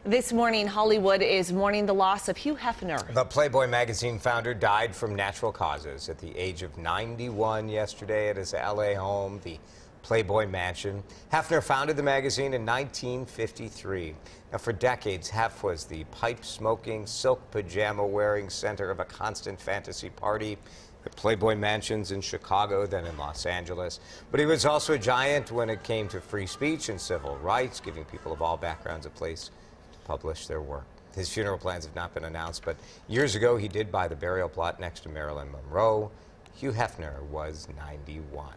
This morning, Hollywood is mourning the loss of Hugh Hefner. The Playboy magazine founder died from natural causes at the age of 91 yesterday at his LA home, the Playboy Mansion. Hefner founded the magazine in 1953. Now, for decades, Hef was the pipe-smoking, silk pajama-wearing center of a constant fantasy party at Playboy Mansions in Chicago, then in Los Angeles. But he was also a giant when it came to free speech and civil rights, giving people of all backgrounds a place to publish their work. His funeral plans have not been announced, but years ago he did buy the burial plot next to Marilyn Monroe. Hugh Hefner was 91.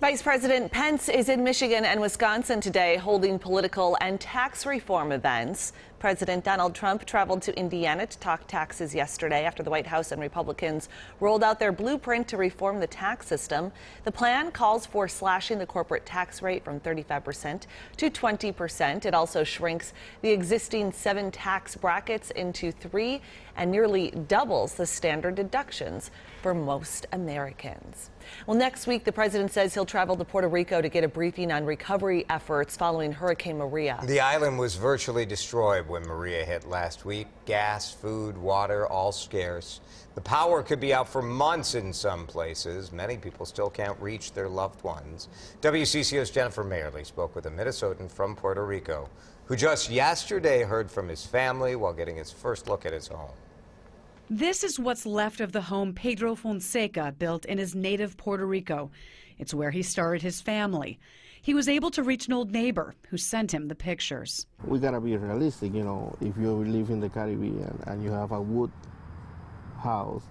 Vice President Pence is in Michigan and Wisconsin today holding political and tax reform events. President Donald Trump traveled to Indiana to talk taxes yesterday after the White House and Republicans rolled out their blueprint to reform the tax system. The plan calls for slashing the corporate tax rate from 35% to 20%. It also shrinks the existing 7 tax brackets into 3 and nearly doubles the standard deductions for most Americans. Well, next week, the president says he'll travel to Puerto Rico to get a briefing on recovery efforts following Hurricane Maria. The island was virtually destroyed when Maria hit last week. Gas, food, water, all scarce. The power could be out for months in some places. Many people still can't reach their loved ones. WCCO's Jennifer Mayerly spoke with a Minnesotan from Puerto Rico who just yesterday heard from his family while getting his first look at his home. This is what's left of the home Pedro Fonseca built in his native Puerto Rico. It's where he started his family. He was able to reach an old neighbor who sent him the pictures. We gotta be realistic, you know, if you live in the Caribbean and you have a wood house,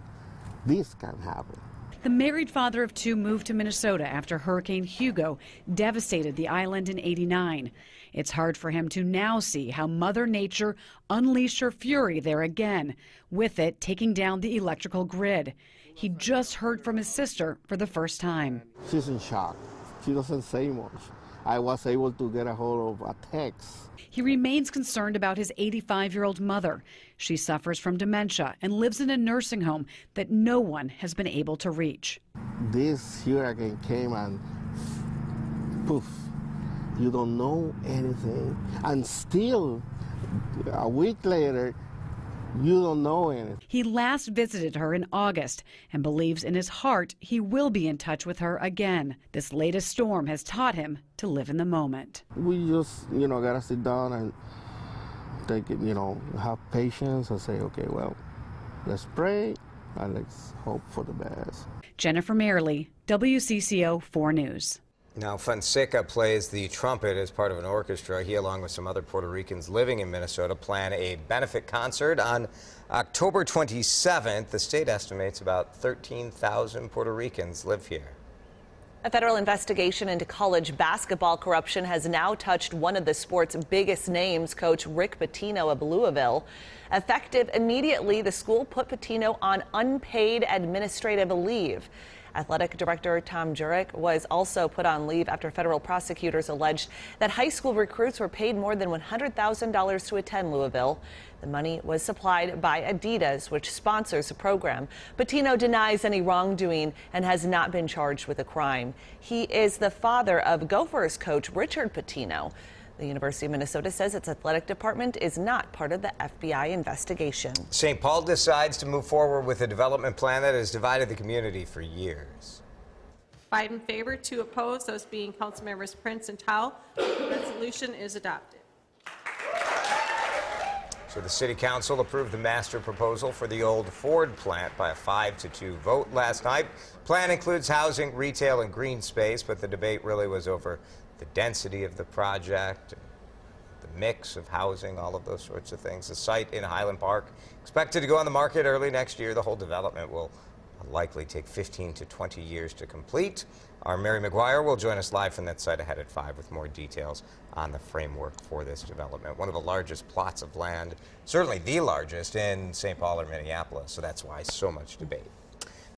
this can happen. The married father of 2 moved to Minnesota after Hurricane Hugo devastated the island in '89. It's hard for him to now see how Mother Nature unleashed her fury there again, with it taking down the electrical grid. He just heard from his sister for the first time. She's in shock. She doesn't say much. I was able to get a hold of a text. He remains concerned about his 85-year-old mother. She suffers from dementia and lives in a nursing home that no one has been able to reach. This hurricane came and poof, you don't know anything. And still, a week later, you don't know anything. He last visited her in August and believes in his heart he will be in touch with her again. This latest storm has taught him to live in the moment. We just, gotta sit down and take it, have patience and say, okay, well, let's pray and let's hope for the best. Jennifer Mayerly, WCCO 4 News. Now, Fonseca plays the trumpet as part of an orchestra. He, along with some other Puerto Ricans living in Minnesota, plan a benefit concert on October 27th. The state estimates about 13,000 Puerto Ricans live here. A federal investigation into college basketball corruption has now touched one of the sport's biggest names, Coach Rick Pitino of Louisville. Effective immediately, the school put Pitino on unpaid administrative leave. Athletic Director Tom Jurek was also put on leave after federal prosecutors alleged that high school recruits were paid more than $100,000 to attend Louisville. The money was supplied by Adidas, which sponsors the program. Pitino denies any wrongdoing and has not been charged with a crime. He is the father of Gophers coach Richard Pitino. The University of Minnesota says its athletic department is not part of the FBI investigation. St. Paul decides to move forward with a development plan that has divided the community for years. 5 in favor, 2 opposed, those being Councilmembers Prince and Towle. The resolution is adopted. So the City Council approved the master proposal for the old Ford plant by a 5-2 vote last night. Plan includes housing, retail, and green space, but the debate really was over the density of the project, the mix of housing, all of those sorts of things. The site in Highland Park expected to go on the market early next year. The whole development will likely take 15 to 20 years to complete. Our Mary McGuire will join us live from that site ahead at 5 with more details on the framework for this development. One of the largest plots of land, certainly the largest in St. Paul or Minneapolis, so that's why so much debate.